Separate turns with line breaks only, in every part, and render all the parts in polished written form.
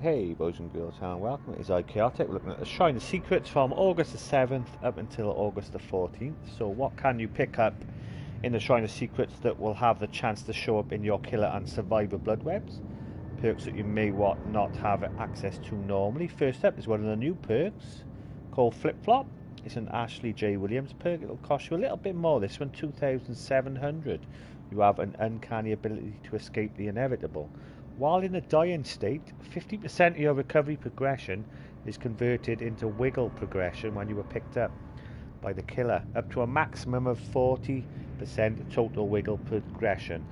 Hey boys and girls, and welcome. It is Chaotic looking at the Shrine of Secrets from August the 7th up until August the 14th. So what can you pick up in the Shrine of Secrets that will have the chance to show up in your Killer and Survivor blood webs? Perks that you may not have access to normally. First up is one of the new perks called Flip Flop. It's an Ashley J. Williams perk. It'll cost you a little bit more. This one 2,700. You have an uncanny ability to escape the inevitable. While in a dying state, 50% of your recovery progression is converted into wiggle progression when you were picked up by the killer, up to a maximum of 40% total wiggle progression.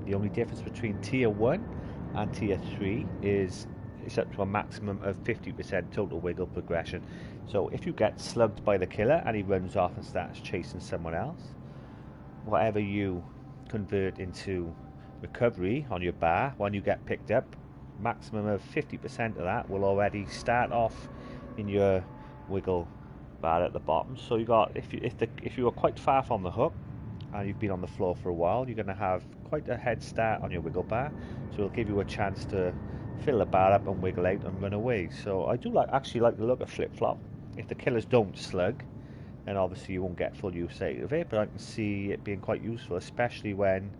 The only difference between tier 1 and tier 3 is it's up to a maximum of 50% total wiggle progression. So if you get slugged by the killer and he runs off and starts chasing someone else, whatever you convert into recovery on your bar when you get picked up, maximum of 50% of that will already start off in your wiggle bar at the bottom. So you got, if you are quite far from the hook and you've been on the floor for a while, you're going to have quite a head start on your wiggle bar, so it'll give you a chance to fill the bar up and wiggle out and run away. So I do actually like the look of Flip Flop. If the killers don't slug, then obviously you won't get full use out of it, but I can see it being quite useful, especially when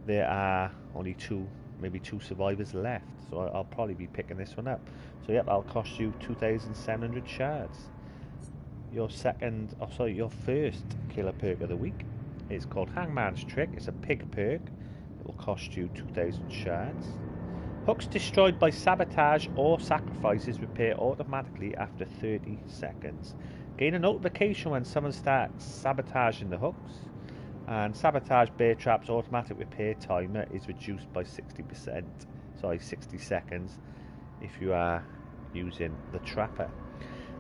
there are only maybe two survivors left. So I'll probably be picking this one up. So yep, that'll cost you 2,700 shards. Your first killer perk of the week is called Hangman's Trick. It's a pig perk. It will cost you 2,000 shards. Hooks destroyed by sabotage or sacrifices repair automatically after 30 seconds. Gain a notification when someone starts sabotaging the hooks. And sabotage bear traps automatic repair timer is reduced by 60 seconds if you are using the trapper.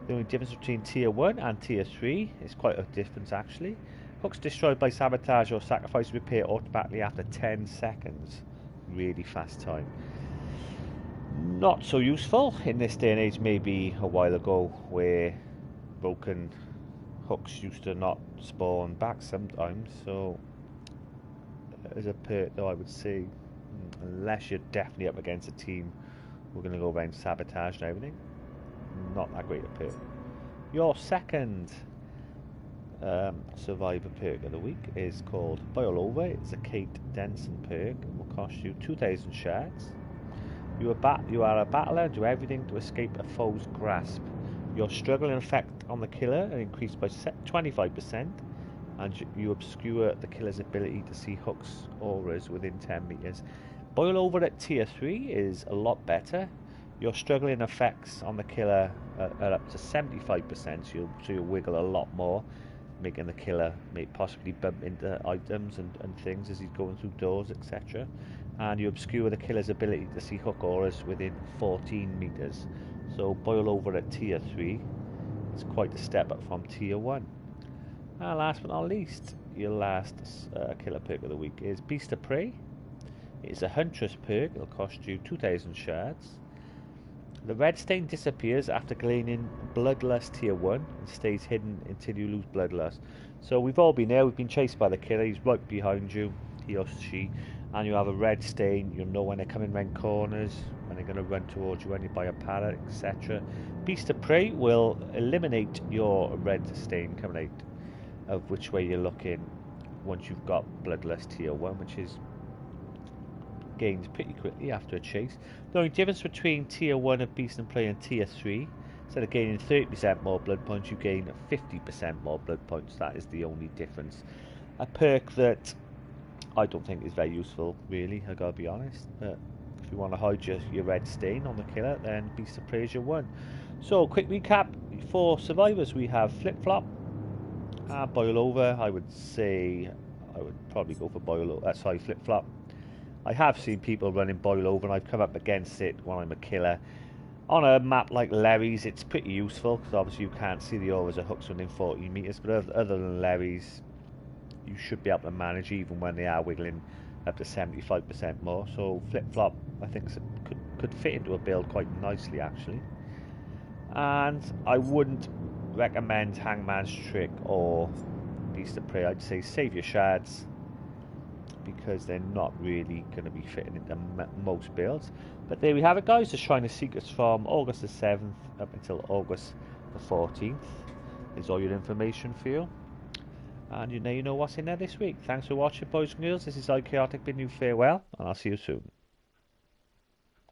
The only difference between tier 1 and tier 3 is quite a difference actually. Hooks destroyed by sabotage or sacrifice repair automatically after 10 seconds. Really fast time. Not so useful in this day and age, maybe a while ago where broken hooks used to not spawn back sometimes. So as a perk though, I would say unless you're definitely up against a team we're going to go around sabotage and everything, not that great a perk. Your second survivor perk of the week is called Boil Over. It's a Kate Denson perk. It will cost you 2,000 shards. You are a battler, do everything to escape a foe's grasp. Your struggle and effect on the killer are increased by 25%, and you obscure the killer's ability to see hooks auras within 10 meters. Boil Over at tier 3 is a lot better. Your struggling effects on the killer are up to 75%, so you'll wiggle a lot more, making the killer possibly bump into items and things as he's going through doors, etc. And you obscure the killer's ability to see hook auras within 14 meters. So Boil Over at tier 3 is quite a step up from tier 1. And last but not least, your last killer perk of the week is Beast of Prey. It's a Huntress perk. It'll cost you 2,000 shards. The red stain disappears after gaining Bloodlust tier 1 and stays hidden until you lose Bloodlust. So we've all been there, we've been chased by the killer, he's right behind you, he or she, and you have a red stain. You'll know when they're coming round corners, when they're going to run towards you when you buy a pallet, etc. Beast of Prey will eliminate your red stain coming out of which way you're looking once you've got Bloodlust tier 1, which is gained pretty quickly after a chase. The only difference between tier 1 of Beast and Prey and tier 3, instead of gaining 30% more blood points, you gain 50% more blood points. That is the only difference. A perk that I don't think is very useful, really, I gotta be honest. But if you want to hide your red stain on the killer, then Beast of Prey is your one. So, quick recap for survivors: we have Flip Flop and Boil Over. I would say I would probably go for Flip Flop. I have seen people running Boil Over, and I've come up against it when I'm a killer. On a map like Larry's, it's pretty useful because obviously you can't see the auras of hooks within 40 meters. But other than Larry's, you should be able to manage even when they are wiggling up to 75% more. So Flip Flop, I think, could fit into a build quite nicely actually. And I wouldn't recommend Hangman's Trick or Beast of Prey. I'd say save your shards. because they're not really going to be fitting into most builds. But there we have it, guys. The Shrine of Secrets from August the 7th up until August the 14th is all your information for you. And you know what's in there this week. Thanks for watching, boys and girls. This is IKartic bidding you farewell, and I'll see you soon.